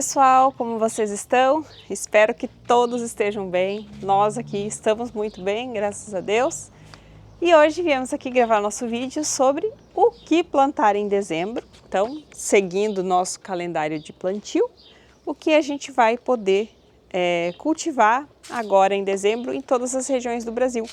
pessoal, como vocês estão? Espero que todos estejam bem. Nós aqui estamos muito bem, graças a Deus. E hoje viemos aqui gravar nosso vídeo sobre o que plantar em dezembro. Então, seguindo nosso calendário de plantio, o que a gente vai poder cultivar agora em dezembro em todas as regiões do Brasil.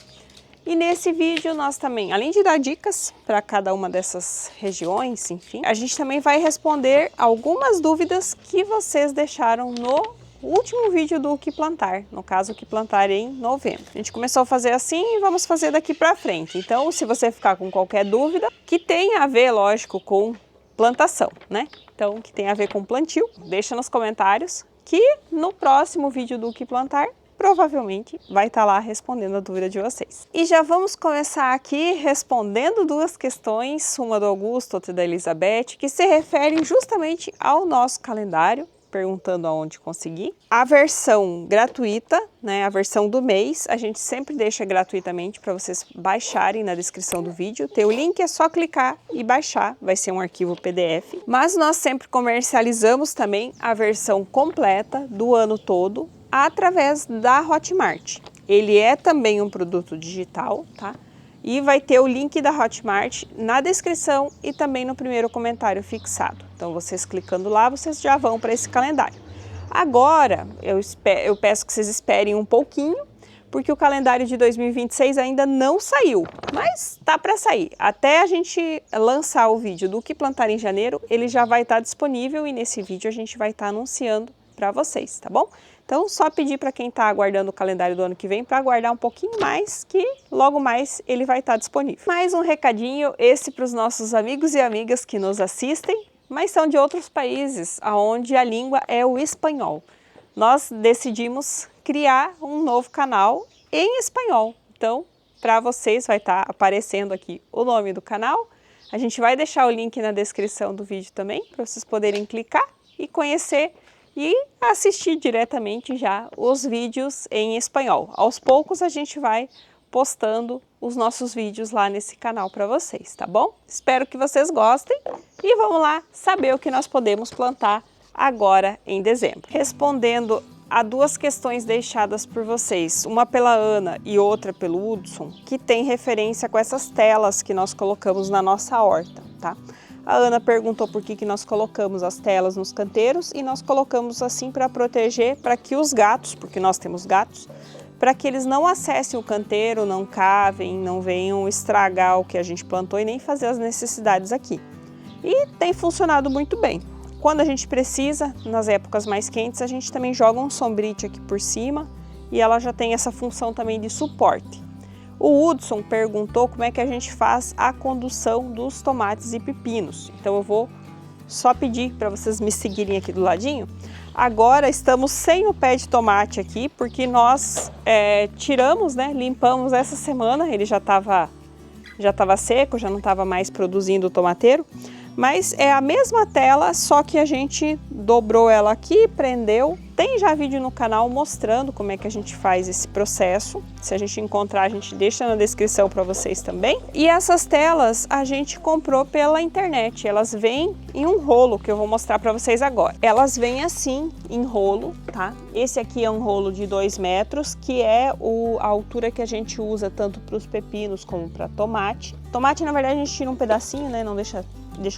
E nesse vídeo nós também, além de dar dicas para cada uma dessas regiões, enfim, a gente também vai responder algumas dúvidas que vocês deixaram no último vídeo do que plantar, no caso o que plantar em novembro. A gente começou a fazer assim e vamos fazer daqui para frente. Então, se você ficar com qualquer dúvida, que tenha a ver, lógico, com plantação, né? Então, que tenha a ver com plantio, deixa nos comentários que no próximo vídeo do que plantar, provavelmente vai estar lá respondendo a dúvida de vocês. E já vamos começar aqui respondendo duas questões, uma do Augusto, outra da Elizabeth, que se referem justamente ao nosso calendário, perguntando aonde conseguir. A versão gratuita, né, a versão do mês, a gente sempre deixa gratuitamente para vocês baixarem na descrição do vídeo. Tem o link, é só clicar e baixar, vai ser um arquivo PDF. Mas nós sempre comercializamos também a versão completa do ano todo, através da Hotmart. Ele é também um produto digital, tá? E vai ter o link da Hotmart na descrição e também no primeiro comentário fixado. Então, vocês clicando lá, vocês já vão para esse calendário. Agora, eu peço que vocês esperem um pouquinho, porque o calendário de 2026 ainda não saiu, mas tá para sair. Até a gente lançar o vídeo do que plantar em janeiro, ele já vai estar disponível e nesse vídeo a gente vai estar anunciando para vocês, tá bom? Então, só pedir para quem está aguardando o calendário do ano que vem para aguardar um pouquinho mais, que logo mais ele vai estar disponível. Mais um recadinho, esse para os nossos amigos e amigas que nos assistem, mas são de outros países, onde a língua é o espanhol. Nós decidimos criar um novo canal em espanhol. Então, para vocês vai estar aparecendo aqui o nome do canal. A gente vai deixar o link na descrição do vídeo também, para vocês poderem clicar e conhecer e assistir diretamente já os vídeos em espanhol. Aos poucos a gente vai postando os nossos vídeos lá nesse canal para vocês, tá bom? Espero que vocês gostem e vamos lá saber o que nós podemos plantar agora em dezembro. Respondendo a duas questões deixadas por vocês, uma pela Ana e outra pelo Hudson, que tem referência com essas telas que nós colocamos na nossa horta, tá? A Ana perguntou por que nós colocamos as telas nos canteiros e nós colocamos assim para proteger, para que os gatos, porque nós temos gatos, para que eles não acessem o canteiro, não cavem, não venham estragar o que a gente plantou e nem fazer as necessidades aqui. E tem funcionado muito bem. Quando a gente precisa, nas épocas mais quentes, a gente também joga um sombrite aqui por cima e ela já tem essa função também de suporte. O Hudson perguntou como é que a gente faz a condução dos tomates e pepinos. Então eu vou só pedir para vocês me seguirem aqui do ladinho. Agora estamos sem o pé de tomate aqui, porque nós tiramos, né, limpamos essa semana, ele já estava seco, já não estava mais produzindo o tomateiro. Mas é a mesma tela, só que a gente dobrou ela aqui, prendeu. Tem já vídeo no canal mostrando como é que a gente faz esse processo. Se a gente encontrar, a gente deixa na descrição para vocês também. E essas telas a gente comprou pela internet. Elas vêm em um rolo, que eu vou mostrar para vocês agora. Elas vêm assim, em rolo, tá? Esse aqui é um rolo de 2 metros, que é a altura que a gente usa tanto para os pepinos como para tomate. Tomate, na verdade, a gente tira um pedacinho, né? Não deixa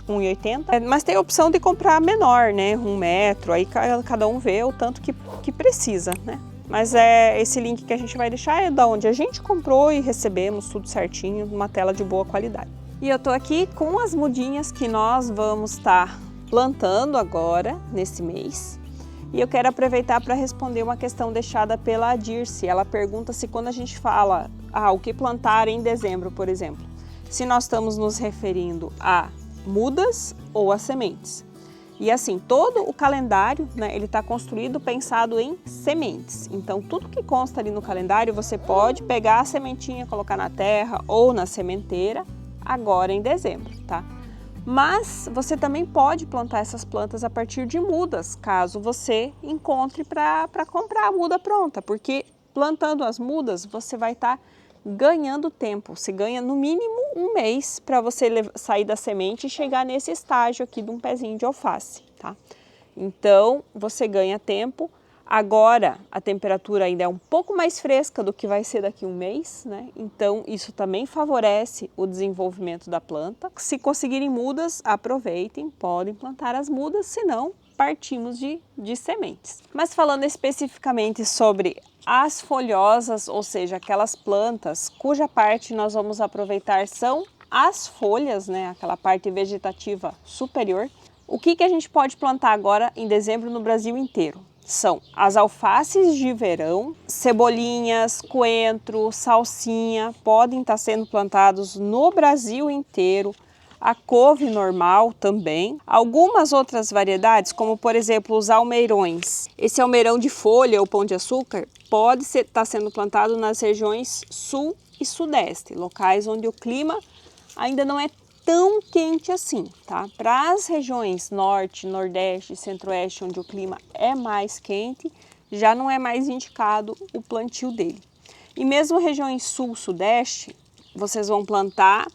com 1,80, mas tem a opção de comprar menor, né, 1 metro, aí cada um vê o tanto que precisa, né. Mas esse link que a gente vai deixar é da onde a gente comprou e recebemos tudo certinho, uma tela de boa qualidade. E eu tô aqui com as mudinhas que nós vamos estar plantando agora, nesse mês. E eu quero aproveitar para responder uma questão deixada pela Dirce. Ela pergunta se quando a gente fala o que plantar em dezembro, por exemplo, se nós estamos nos referindo a mudas ou as sementes. E assim, todo o calendário, né, ele está construído pensado em sementes. Então, tudo que consta ali no calendário, você pode pegar a sementinha, colocar na terra ou na sementeira, agora em dezembro, tá? Mas você também pode plantar essas plantas a partir de mudas, caso você encontre para comprar a muda pronta, porque plantando as mudas, você vai estar ganhando tempo. Você ganha no mínimo um mês para você sair da semente e chegar nesse estágio aqui de um pezinho de alface, tá? Então, você ganha tempo. Agora, a temperatura ainda é um pouco mais fresca do que vai ser daqui a um mês, né? Então, isso também favorece o desenvolvimento da planta. Se conseguirem mudas, aproveitem, podem plantar as mudas, senão partimos de sementes. Mas falando especificamente sobre as folhosas, ou seja, aquelas plantas cuja parte nós vamos aproveitar são as folhas, né? Aquela parte vegetativa superior. O que a gente pode plantar agora em dezembro no Brasil inteiro? São as alfaces de verão, cebolinhas, coentro, salsinha, podem estar sendo plantados no Brasil inteiro. A couve normal também. Algumas outras variedades, como por exemplo os almeirões. Esse almeirão de folha ou pão de açúcar pode estar sendo plantado nas regiões sul e sudeste, locais onde o clima ainda não é tão quente assim, tá? Para as regiões norte, nordeste e centro-oeste, onde o clima é mais quente, já não é mais indicado o plantio dele. E mesmo regiões sul, sudeste, vocês vão plantar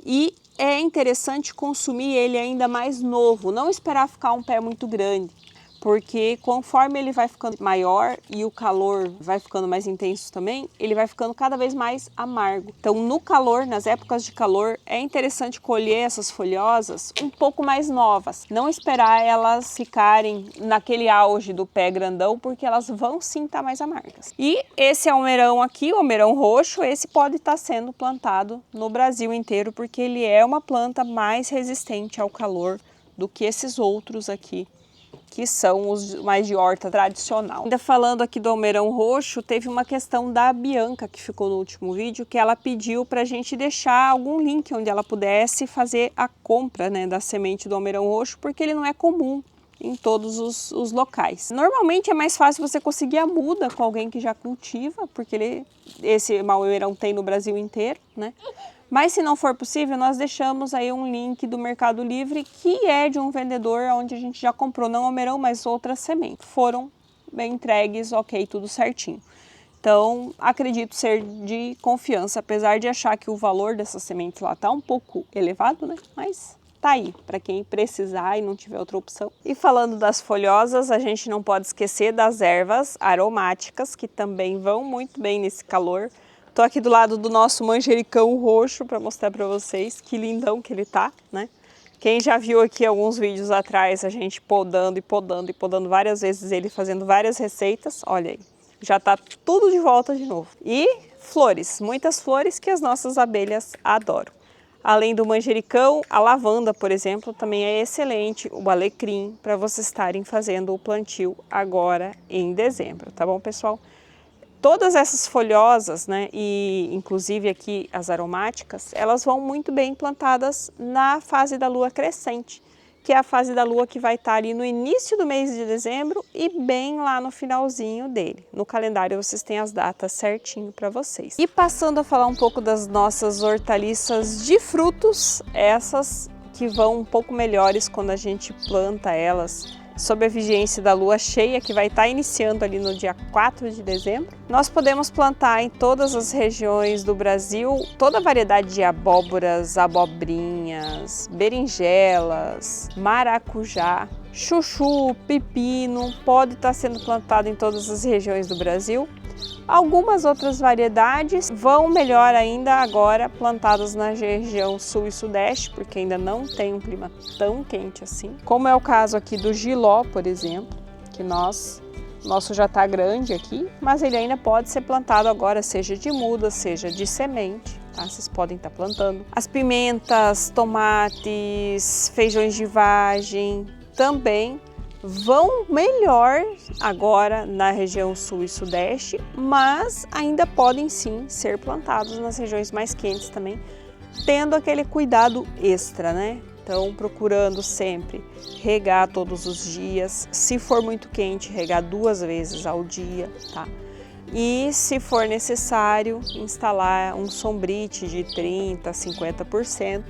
e é interessante consumir ele ainda mais novo, não esperar ficar um pé muito grande, porque conforme ele vai ficando maior e o calor vai ficando mais intenso também, ele vai ficando cada vez mais amargo. Então, no calor, nas épocas de calor, é interessante colher essas folhosas um pouco mais novas. Não esperar elas ficarem naquele auge do pé grandão, porque elas vão sim estar mais amargas. E esse almeirão aqui, o almeirão roxo, esse pode estar sendo plantado no Brasil inteiro, porque ele é uma planta mais resistente ao calor do que esses outros aqui, que são os mais de horta tradicional. Ainda falando aqui do almeirão roxo, teve uma questão da Bianca que ficou no último vídeo, que ela pediu para a gente deixar algum link onde ela pudesse fazer a compra, né, da semente do almeirão roxo, porque ele não é comum em todos os locais. Normalmente é mais fácil você conseguir a muda com alguém que já cultiva, porque esse almeirão tem no Brasil inteiro, né? Mas se não for possível, nós deixamos aí um link do Mercado Livre, que é de um vendedor onde a gente já comprou, não almeirão, mas outras sementes. Foram bem entregues, ok, tudo certinho. Então, acredito ser de confiança, apesar de achar que o valor dessas sementes lá tá um pouco elevado, né? Mas tá aí, para quem precisar e não tiver outra opção. E falando das folhosas, a gente não pode esquecer das ervas aromáticas, que também vão muito bem nesse calor. Tô aqui do lado do nosso manjericão roxo para mostrar para vocês que lindão que ele tá, né? Quem já viu aqui alguns vídeos atrás, a gente podando e podando e podando várias vezes ele, fazendo várias receitas, olha aí, já tá tudo de volta de novo. E flores, muitas flores que as nossas abelhas adoram. Além do manjericão, a lavanda, por exemplo, também é excelente, o alecrim, para vocês estarem fazendo o plantio agora em dezembro, tá bom, pessoal? Todas essas folhosas, né, e inclusive aqui as aromáticas, elas vão muito bem plantadas na fase da lua crescente, que é a fase da lua que vai estar ali no início do mês de dezembro e bem lá no finalzinho dele. No calendário vocês têm as datas certinho para vocês. E passando a falar um pouco das nossas hortaliças de frutos, essas que vão um pouco melhores quando a gente planta elas sob a vigência da lua cheia, que vai estar iniciando ali no dia 4 de dezembro. Nós podemos plantar em todas as regiões do Brasil toda a variedade de abóboras, abobrinhas, berinjelas, maracujá, chuchu, pepino, pode estar sendo plantado em todas as regiões do Brasil. Algumas outras variedades vão melhor ainda agora plantadas na região sul e sudeste, porque ainda não tem um clima tão quente assim. Como é o caso aqui do jiló, por exemplo, que nosso já está grande aqui, mas ele ainda pode ser plantado agora, seja de muda, seja de semente, tá? Vocês podem estar plantando. As pimentas, tomates, feijões de vagem também vão melhor agora na região sul e sudeste, mas ainda podem sim ser plantados nas regiões mais quentes também, tendo aquele cuidado extra, né? Então, procurando sempre regar todos os dias, se for muito quente, regar 2 vezes ao dia, tá? E se for necessário, instalar um sombrite de 30% a 50%,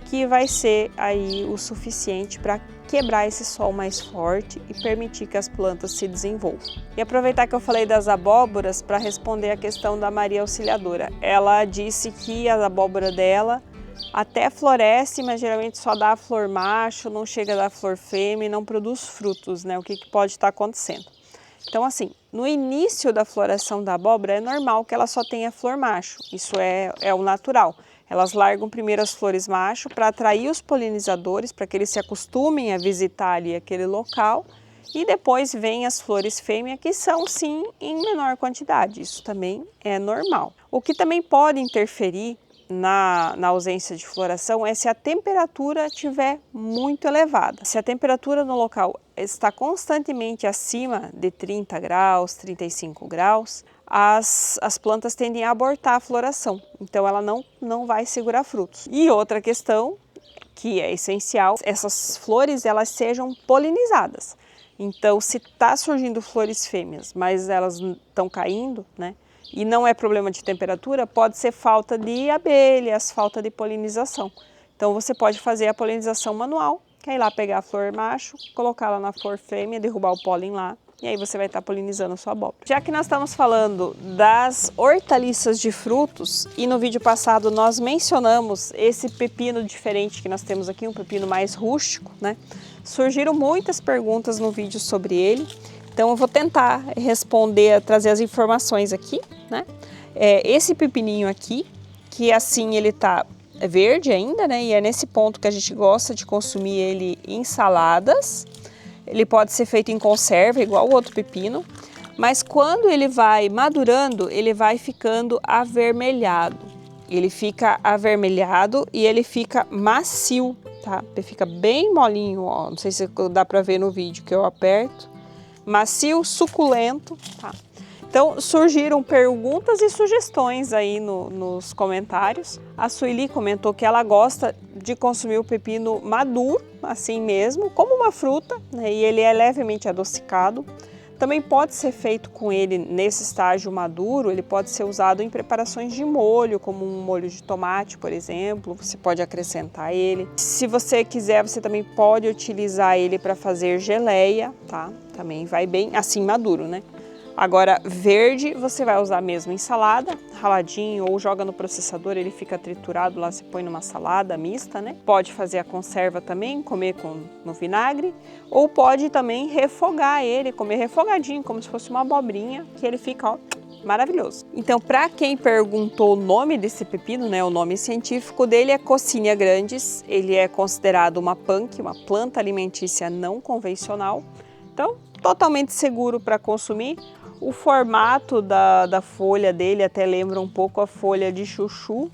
que vai ser aí o suficiente para quebrar esse sol mais forte e permitir que as plantas se desenvolvam. E aproveitar que eu falei das abóboras para responder a questão da Maria Auxiliadora. Ela disse que a abóbora dela até floresce, mas geralmente só dá flor macho, não chega a dar flor fêmea e não produz frutos, né? O que pode estar acontecendo? Então assim, no início da floração da abóbora é normal que ela só tenha flor macho, isso é o natural. Elas largam primeiro as flores macho para atrair os polinizadores, para que eles se acostumem a visitar ali aquele local. E depois vem as flores fêmea, que são sim em menor quantidade, isso também é normal. O que também pode interferir na ausência de floração é se a temperatura estiver muito elevada. Se a temperatura no local está constantemente acima de 30 graus, 35 graus, as plantas tendem a abortar a floração, então ela não vai segurar frutos. E outra questão que é essencial, essas flores elas sejam polinizadas. Então, se está surgindo flores fêmeas, mas elas estão caindo, né? E não é problema de temperatura, pode ser falta de abelhas, falta de polinização. Então, você pode fazer a polinização manual, que é ir lá pegar a flor macho, colocar ela na flor fêmea, derrubar o pólen lá, e aí você vai estar polinizando a sua abóbora. Já que nós estamos falando das hortaliças de frutos, e no vídeo passado nós mencionamos esse pepino diferente que nós temos aqui, um pepino mais rústico, né? Surgiram muitas perguntas no vídeo sobre ele, então eu vou tentar responder, trazer as informações aqui, né? Esse pepininho aqui, que assim ele tá verde ainda, né? E é nesse ponto que a gente gosta de consumir ele em saladas. Ele pode ser feito em conserva, igual o outro pepino, mas quando ele vai madurando, ele vai ficando avermelhado. Ele fica avermelhado e ele fica macio, tá? Ele fica bem molinho, ó. Não sei se dá para ver no vídeo que eu aperto. Macio, suculento, tá? Então surgiram perguntas e sugestões aí nos comentários. A Sueli comentou que ela gosta de consumir o pepino maduro, assim mesmo, como uma fruta, né? E ele é levemente adocicado. Também pode ser feito com ele nesse estágio maduro, ele pode ser usado em preparações de molho, como um molho de tomate, por exemplo, você pode acrescentar ele. Se você quiser, você também pode utilizar ele para fazer geleia, tá? Também vai bem assim maduro, né? Agora, verde você vai usar mesmo em salada, raladinho, ou joga no processador, ele fica triturado lá, você põe numa salada mista, né? Pode fazer a conserva também, comer no vinagre, ou pode também refogar ele, comer refogadinho, como se fosse uma abobrinha, que ele fica, ó, maravilhoso. Então, para quem perguntou o nome desse pepino, né, o nome científico dele é Coccinea grandis, ele é considerado uma punk, uma planta alimentícia não convencional, então totalmente seguro para consumir. O formato da folha dele até lembra um pouco a folha de chuchu,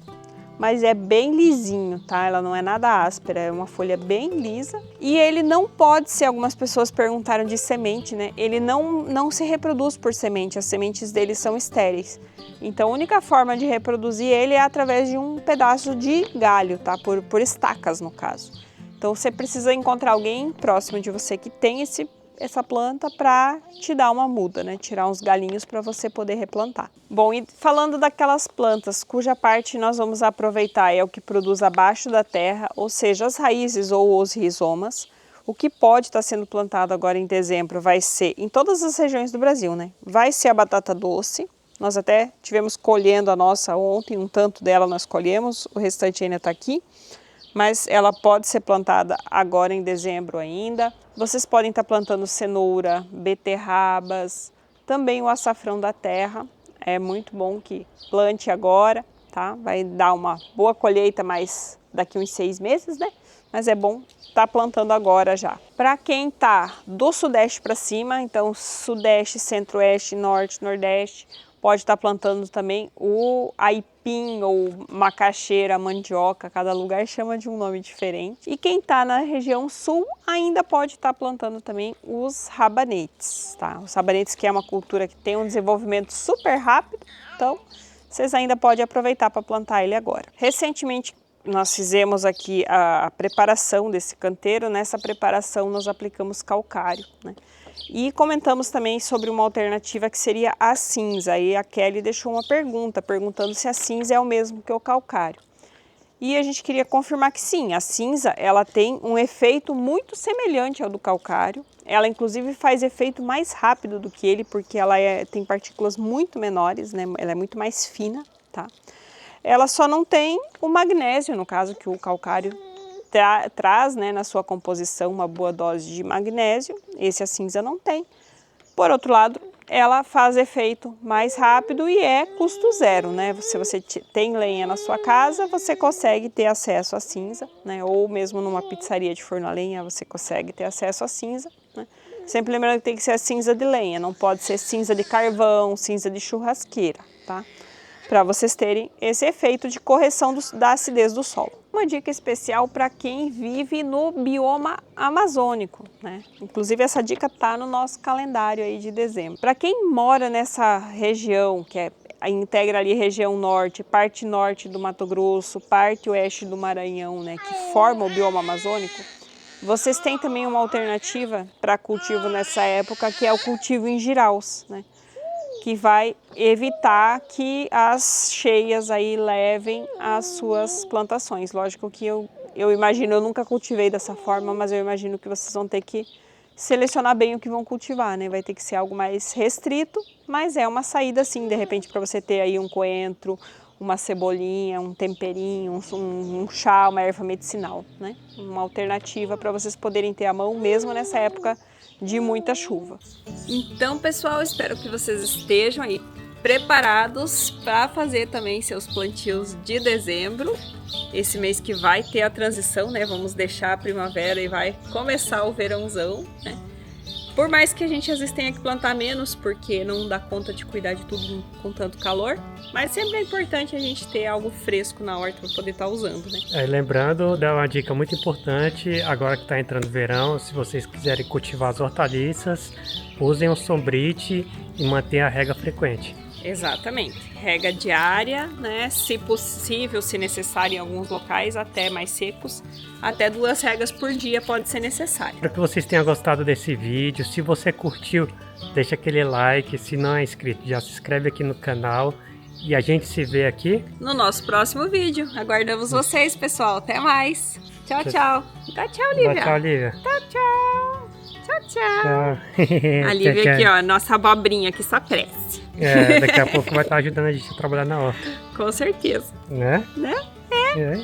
mas é bem lisinho, tá? Ela não é nada áspera, é uma folha bem lisa. E ele não pode ser, algumas pessoas perguntaram de semente, né? Ele não se reproduz por semente, as sementes dele são estéreis. Então a única forma de reproduzir ele é através de um pedaço de galho, tá? Por estacas no caso. Então você precisa encontrar alguém próximo de você que tem essa planta para te dar uma muda, né? Tirar uns galinhos para você poder replantar. Bom, e falando daquelas plantas cuja parte nós vamos aproveitar é o que produz abaixo da terra, ou seja, as raízes ou os rizomas, o que pode estar sendo plantado agora em dezembro vai ser em todas as regiões do Brasil, né? Vai ser a batata doce. Nós até tivemos colhendo a nossa ontem, um tanto dela nós colhemos, o restante ainda está aqui. Mas ela pode ser plantada agora em dezembro ainda. Vocês podem estar plantando cenoura, beterrabas, também o açafrão da terra. É muito bom que plante agora, tá? Vai dar uma boa colheita, mas daqui uns 6 meses, né? Mas é bom estar plantando agora já. Para quem está do sudeste para cima, então sudeste, centro-oeste, norte, nordeste, pode estar plantando também o aipim ou macaxeira, mandioca, cada lugar chama de um nome diferente. E quem está na região sul ainda pode estar plantando também os rabanetes, tá? Os rabanetes que é uma cultura que tem um desenvolvimento super rápido, então vocês ainda podem aproveitar para plantar ele agora. Recentemente nós fizemos aqui a preparação desse canteiro, nessa preparação nós aplicamos calcário, né? E comentamos também sobre uma alternativa que seria a cinza. Aí a Kelly deixou uma pergunta, perguntando se a cinza é o mesmo que o calcário. E a gente queria confirmar que sim, a cinza ela tem um efeito muito semelhante ao do calcário. Ela inclusive faz efeito mais rápido do que ele, porque ela tem partículas muito menores, né? Ela é muito mais fina, tá? ela só não tem o magnésio, no caso que o calcário traz, né, na sua composição uma boa dose de magnésio, esse a cinza não tem. Por outro lado, ela faz efeito mais rápido e é custo zero, né? Se você tem lenha na sua casa, você consegue ter acesso à cinza, né? Ou mesmo numa pizzaria de forno a lenha, você consegue ter acesso à cinza, né? Sempre lembrando que tem que ser a cinza de lenha, não pode ser cinza de carvão, cinza de churrasqueira, tá? Para vocês terem esse efeito de correção da acidez do solo. Uma dica especial para quem vive no bioma amazônico, né? Inclusive essa dica tá no nosso calendário aí de dezembro. Para quem mora nessa região, que integra ali região norte, parte norte do Mato Grosso, parte oeste do Maranhão, né, que forma o bioma amazônico, vocês têm também uma alternativa para cultivo nessa época, que é o cultivo em giraus, né? Que vai evitar que as cheias aí levem as suas plantações. Lógico que eu imagino, eu nunca cultivei dessa forma, mas eu imagino que vocês vão ter que selecionar bem o que vão cultivar, né? Vai ter que ser algo mais restrito, mas é uma saída sim, de repente, para você ter aí um coentro, uma cebolinha, um temperinho, um chá, uma erva medicinal, né? Uma alternativa para vocês poderem ter à mão mesmo nessa época de muita chuva. Então, pessoal, espero que vocês estejam aí preparados para fazer também seus plantios de dezembro. Esse mês que vai ter a transição, né? Vamos deixar a primavera e vai começar o verãozão, né? Por mais que a gente às vezes tenha que plantar menos, porque não dá conta de cuidar de tudo com tanto calor, mas sempre é importante a gente ter algo fresco na horta para poder estar usando, né? Lembrando, dá uma dica muito importante, agora que está entrando o verão, se vocês quiserem cultivar as hortaliças, usem o sombrite e mantenham a rega frequente. Exatamente, rega diária, né? Se possível, se necessário em alguns locais, até mais secos, até 2 regas por dia pode ser necessário. Espero que vocês tenham gostado desse vídeo. Se você curtiu, deixa aquele like. Se não é inscrito, já se inscreve aqui no canal. E a gente se vê aqui no nosso próximo vídeo. Aguardamos vocês, pessoal. Até mais. Tchau, tchau. Dá tchau, Lívia. Dá tchau, Lívia. Tchau, tchau. Tchau, tchau. A Lívia aqui, ó, nossa abobrinha que só cresce. Daqui a pouco vai estar ajudando a gente a trabalhar na horta. Com certeza. Né? Né? É.